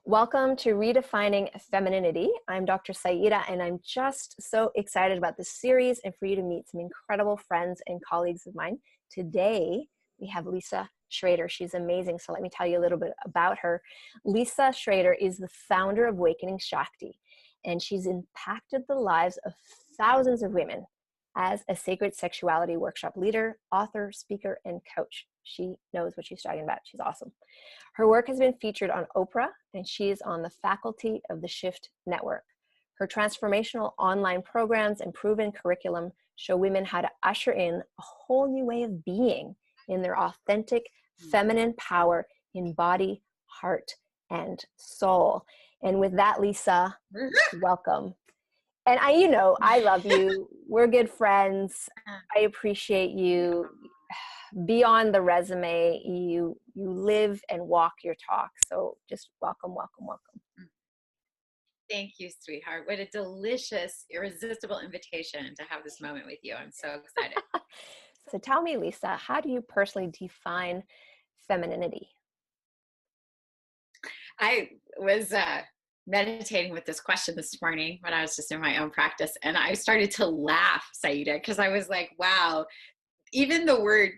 Welcome to Redefining Femininity. I'm Dr. Saida, and I'm just so excited about this series and for you to meet some incredible friends and colleagues of mine. Today, we have Lisa Schrader. She's amazing, so let me tell you a little bit about her. Lisa Schrader is the founder of Awakening Shakti, and she's impacted the lives of thousands of women as a sacred sexuality workshop leader, author, speaker, and coach. She knows what she's talking about. She's awesome. Her work has been featured on Oprah, and she is on the faculty of the Shift Network. Her transformational online programs and proven curriculum show women how to usher in a whole new way of being in their authentic feminine power in body, heart, and soul. And with that, Lisa, welcome. And I love you. We're good friends. I appreciate you. Beyond the resume, you live and walk your talk. So just welcome, welcome, welcome. Thank you, sweetheart. What a delicious, irresistible invitation to have this moment with you. I'm so excited. So tell me, Lisa, how do you personally define femininity? I was meditating with this question this morning when I was just in my own practice, and I started to laugh, Saida, because I was like, wow, even the word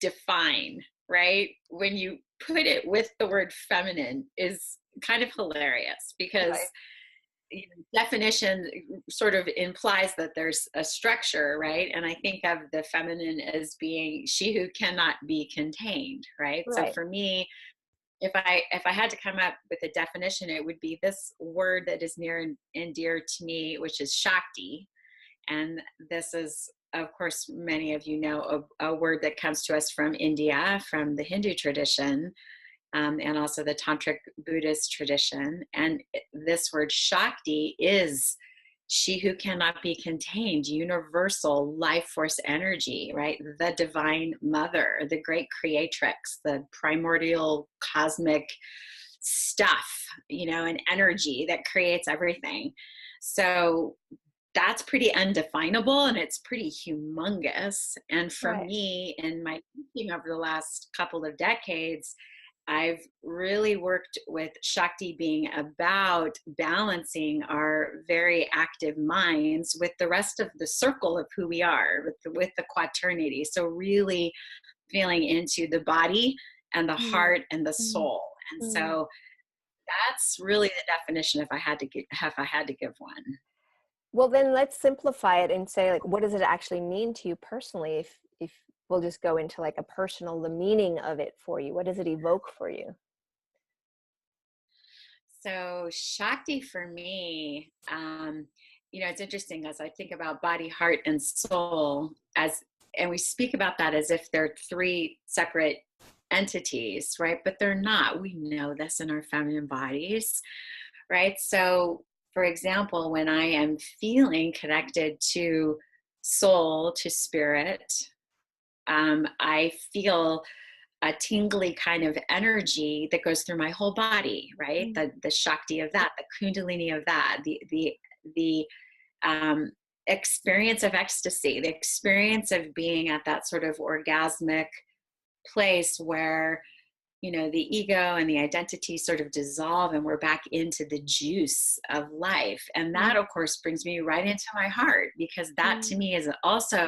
define, right? When you put it with the word feminine is kind of hilarious because definition sort of implies that there's a structure, right? And I think of the feminine as being she who cannot be contained, right? So for me, if I had to come up with a definition, it would be this word that is near and dear to me, which is Shakti. And this is, of course, many of you know, a word that comes to us from India, from the Hindu tradition, and also the Tantric Buddhist tradition. And this word Shakti is she who cannot be contained, universal life force energy, right? The divine mother, the great creatrix, the primordial cosmic stuff, and energy that creates everything. So that's pretty undefinable and it's pretty humongous. And for me, in my thinking over the last couple of decades, I've really worked with Shakti being about balancing our very active minds with the rest of the circle of who we are, with the quaternity. So really feeling into the body and the heart and the soul. And so that's really the definition if I had to give one. Well, then let's simplify it and say, like, what does it actually mean to you personally? If we'll just go into like the meaning of it for you. What does it evoke for you? So Shakti for me, it's interesting as I think about body, heart, and soul, and we speak about that as if they're three separate entities, right? But they're not. We know this in our feminine bodies, right? So for example, when I am feeling connected to soul, to spirit, I feel a tingly kind of energy that goes through my whole body, right? The Shakti of that, the Kundalini of that, the experience of ecstasy, the experience of being at that sort of orgasmic place where the ego and the identity sort of dissolve and we're back into the juice of life. And that, of course, brings me right into my heart, because that to me is also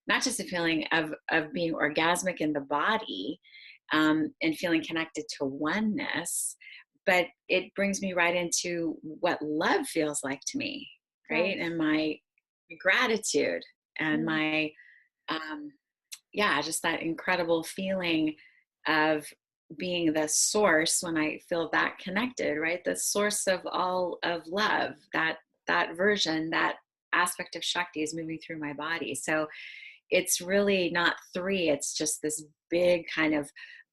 not just a feeling of being orgasmic in the body and feeling connected to oneness, but it brings me right into what love feels like to me, right? And my gratitude and my, just that incredible feeling of being the source when I feel that connected, right? The source of all of love, that version, that aspect of Shakti is moving through my body. So it's really not three, it's just this big kind of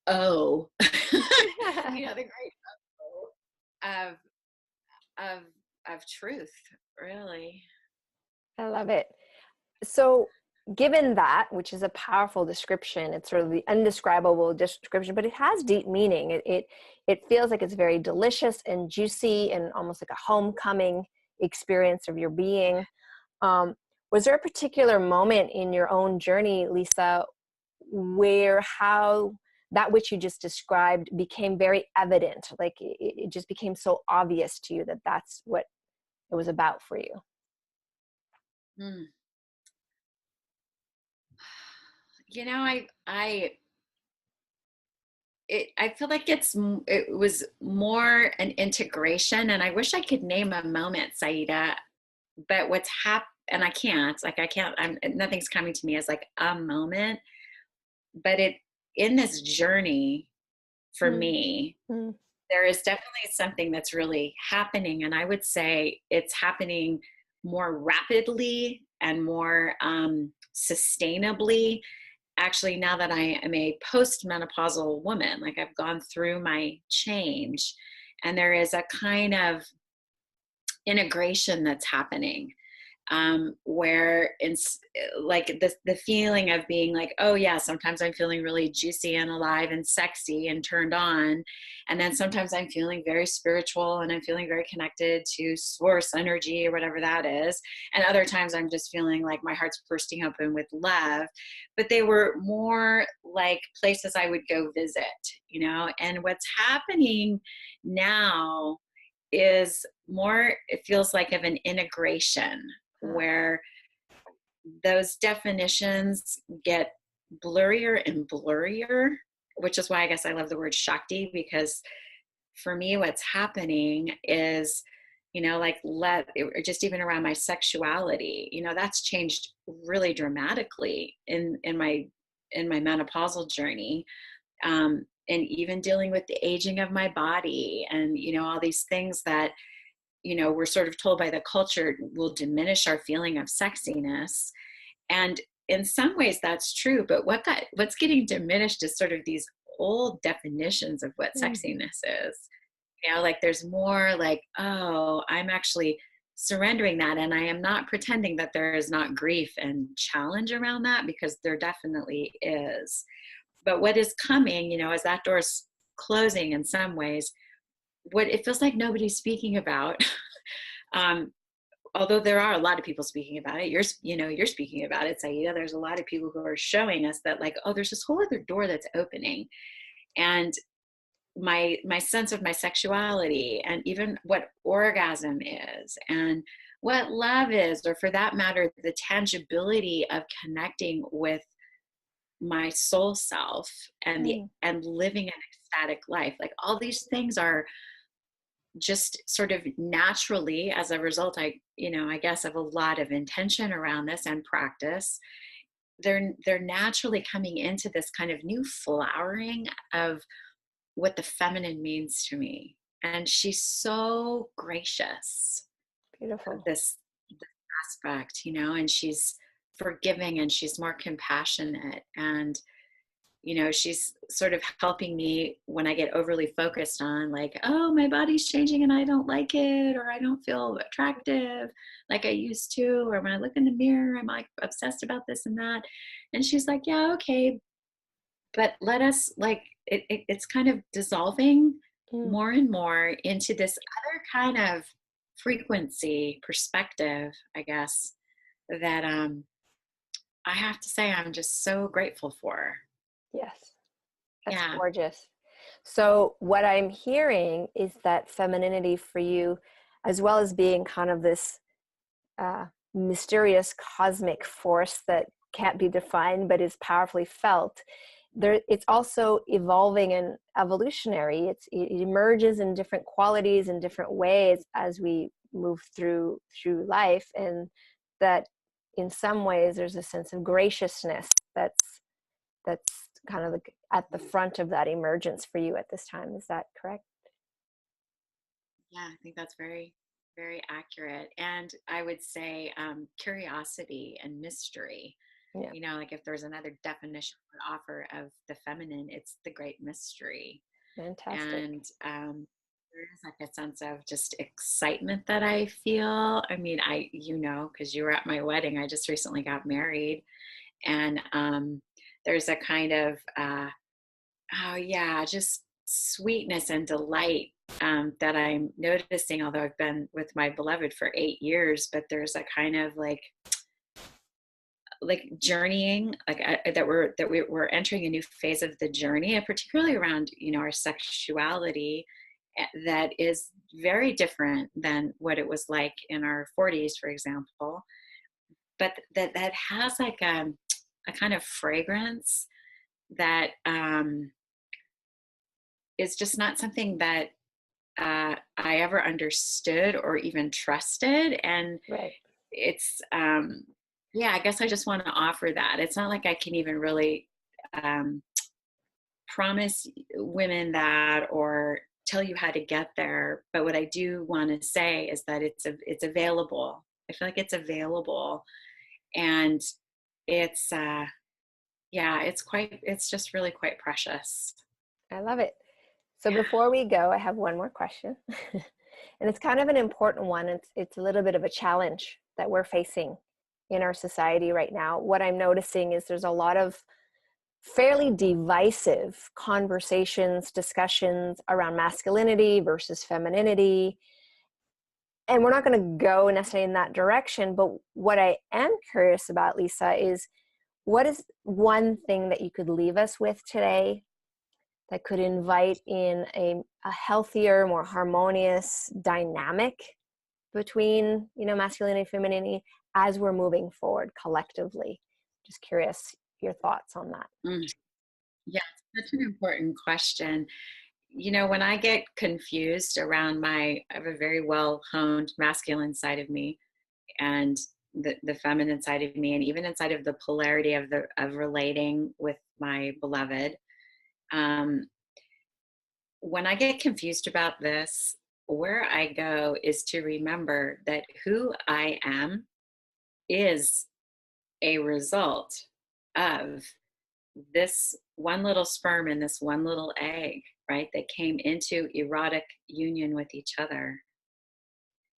O, the great O of truth, really. I love it. So given that, which is a powerful description, it's sort of the undescribable description, but it has deep meaning. It feels like it's very delicious and juicy and almost like a homecoming experience of your being. Was there a particular moment in your own journey, Lisa, where how that which you just described became very evident. Like it just became so obvious to you that that's what it was about for you? Mm. You know, I feel like it was more an integration, and I wish I could name a moment, Saida, but what's happened, and I can't, nothing's coming to me as like a moment, but in this journey for me, there is definitely something that's really happening. And I would say it's happening more rapidly and more sustainably. Actually, now that I am a postmenopausal woman, like I've gone through my change, and there is a kind of integration that's happening, where it's like the feeling of being like, oh yeah, sometimes I'm feeling really juicy and alive and sexy and turned on, and then sometimes I'm feeling very spiritual and I'm feeling very connected to source energy or whatever that is, and other times I'm just feeling like my heart's bursting open with love. But they were more like places I would go visit, you know. And what's happening now is more, it feels like, of an integration where those definitions get blurrier and blurrier, which is why I guess I love the word Shakti, because for me, what's happening is, you know, like just even around my sexuality, you know, that's changed really dramatically in my menopausal journey. And even dealing with the aging of my body and, you know, all these things that, you know, we're sort of told by the culture will diminish our feeling of sexiness. And in some ways that's true, but what's getting diminished is sort of these old definitions of what sexiness is. You know, like there's more like, oh, I'm actually surrendering that. And I am not pretending that there is not grief and challenge around that, because there definitely is. But what is coming, you know, as that door's closing in some ways, what it feels like nobody's speaking about, although there are a lot of people speaking about it. You're speaking about it, Saida. There's a lot of people who are showing us that, like, oh, there's this whole other door that's opening. And my sense of my sexuality, and even what orgasm is, and what love is, or for that matter, the tangibility of connecting with my soul self and and living an ecstatic life, like all these things are just sort of naturally, as a result, I guess, of a lot of intention around this and practice, they're naturally coming into this kind of new flowering of what the feminine means to me. And she's so gracious. Beautiful. This aspect, you know, and she's forgiving and she's more compassionate, and you know, she's sort of helping me when I get overly focused on, like, oh, my body's changing and I don't like it, or I don't feel attractive like I used to, or when I look in the mirror I'm like obsessed about this and that. And she's like, yeah, okay, but let us, like, it's kind of dissolving more and more into this other kind of frequency perspective, I guess, that I have to say I'm just so grateful for. Yes, that's gorgeous. So what I'm hearing is that femininity for you, as well as being kind of this mysterious cosmic force that can't be defined but is powerfully felt, it's also evolving and evolutionary. It emerges in different qualities in different ways as we move through life, and that in some ways there's a sense of graciousness that's kind of like at the front of that emergence for you at this time. Is that correct? Yeah, I think that's very, very accurate. And I would say curiosity and mystery. Yeah. You know, like if there's another definition I would offer of the feminine, it's the great mystery. Fantastic. And there's like a sense of just excitement that I feel. I mean, because you were at my wedding, I just recently got married. And there's a kind of, just sweetness and delight that I'm noticing, although I've been with my beloved for 8 years, but there's a kind of like like journeying, like that we're entering a new phase of the journey, and particularly around, you know, our sexuality, that is very different than what it was like in our 40s, for example. But that has like a kind of fragrance that is just not something that I ever understood or even trusted. And Right. it's, yeah, I guess I just want to offer that. It's not like I can even really promise women that or tell you how to get there. But what I do want to say is that it's available. I feel like it's available, and it's yeah, it's just really quite precious. I love it. So before we go, I have one more question. And it's kind of an important one. It's a little bit of a challenge that we're facing in our society right now. What I'm noticing is there's a lot of fairly divisive conversations, discussions around masculinity versus femininity. And we're not going to go necessarily in that direction. But what I am curious about, Lisa, is what is one thing that you could leave us with today that could invite in a healthier, more harmonious dynamic between, you know, masculinity and femininity as we're moving forward collectively? Just curious your thoughts on that. Yeah, it's such an important question. You know, when I get confused around I have a very well honed masculine side of me and the feminine side of me, and even inside of the polarity of relating with my beloved. When I get confused about this, where I go is to remember that who I am is a result of this one little sperm and this one little egg, right? That came into erotic union with each other.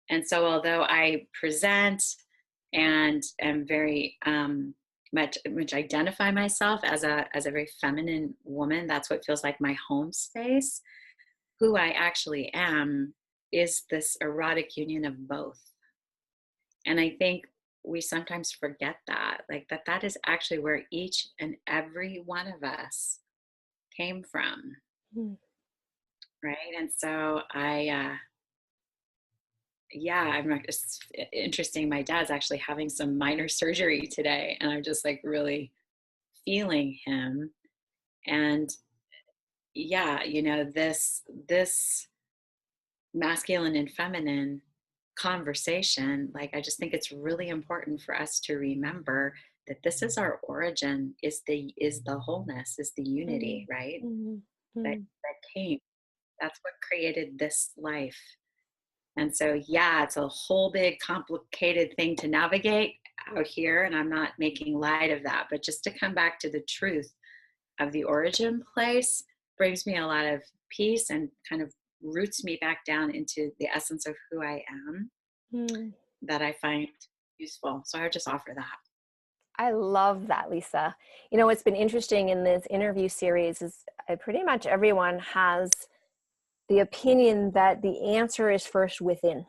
And so, although I present and am very much identify myself as a very feminine woman, that's what feels like my home space. Who I actually am is this erotic union of both. And I think we sometimes forget that, like that is actually where each and every one of us came from. Hmm. Right. And so yeah, I'm not, it's interesting. My dad's actually having some minor surgery today, and I'm just like really feeling him. And yeah, you know, this masculine and feminine conversation, like I just think it's really important for us to remember that this is our origin, is the wholeness, is the unity, right? Mm-hmm. That came, that's what created this life. And so yeah, it's a whole big complicated thing to navigate out here, and I'm not making light of that, but just to come back to the truth of the origin place brings me a lot of peace and kind of roots me back down into the essence of who I am, Mm. that I find useful. So I would just offer that. I love that, Lisa. You know, what's been interesting in this interview series is pretty much everyone has the opinion that the answer is first within.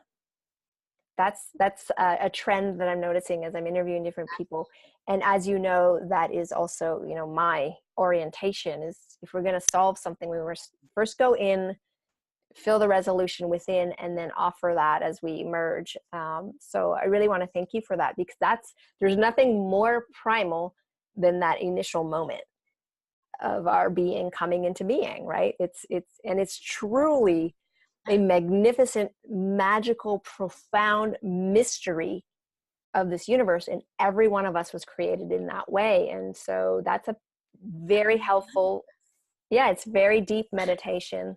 That's a trend that I'm noticing as I'm interviewing different people. And as you know, that is also, you know, my orientation is if we're going to solve something, we must first go in, feel the resolution within, and then offer that as we emerge. So I really want to thank you for that, because there's nothing more primal than that initial moment of our being coming into being, right? It's truly a magnificent, magical, profound mystery of this universe, and every one of us was created in that way. And so that's a very helpful, yeah, it's very deep meditation.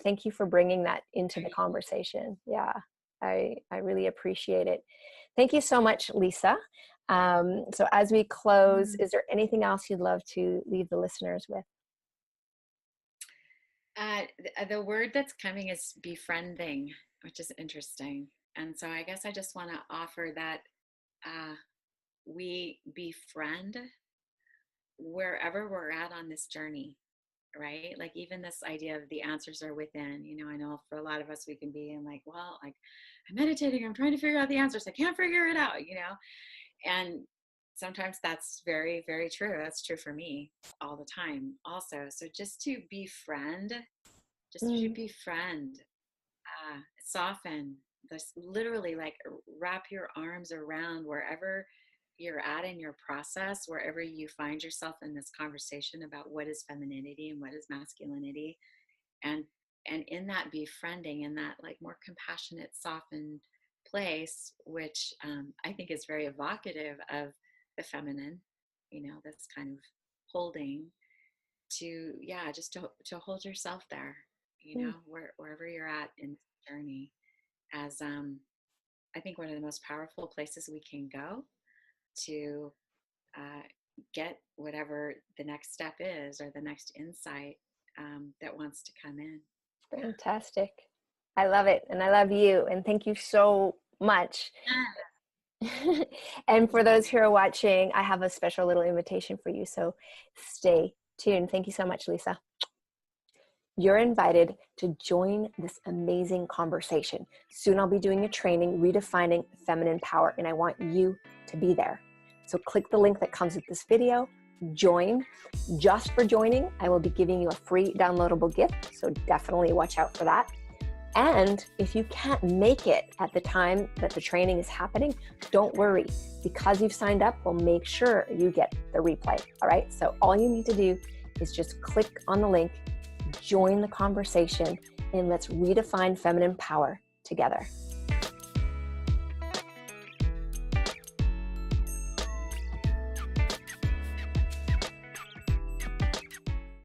Thank you for bringing that into the conversation. Yeah, I really appreciate it. Thank you so much, Lisa. So as we close, is there anything else you'd love to leave the listeners with? The word that's coming is befriending, which is interesting. And so I guess I just want to offer that we befriend wherever we're at on this journey, right? Like even this idea of the answers are within, you know, I know for a lot of us, we can be in like, well, like I'm meditating, I'm trying to figure out the answers, I can't figure it out, you know? And sometimes that's very, very true. That's true for me all the time also. So just to befriend, soften, this literally like wrap your arms around wherever you're at in your process, wherever you find yourself in this conversation about what is femininity and what is masculinity. And in that befriending, in that like more compassionate, softened place, which I think is very evocative of the feminine, this kind of holding to, yeah, just to hold yourself there, wherever you're at in the journey, as I think one of the most powerful places we can go to get whatever the next step is, or the next insight that wants to come in. Fantastic. I love it. And I love you. And thank you so much. And for those who are watching, I have a special little invitation for you. So stay tuned. Thank you so much, Lisa. You're invited to join this amazing conversation. Soon I'll be doing a training, Redefining Feminine Power, and I want you to be there. So click the link that comes with this video, join. Just for joining, I will be giving you a free downloadable gift, so definitely watch out for that. And if you can't make it at the time that the training is happening, don't worry. Because you've signed up, we'll make sure you get the replay, all right? So all you need to do is just click on the link, join the conversation, and let's redefine feminine power together.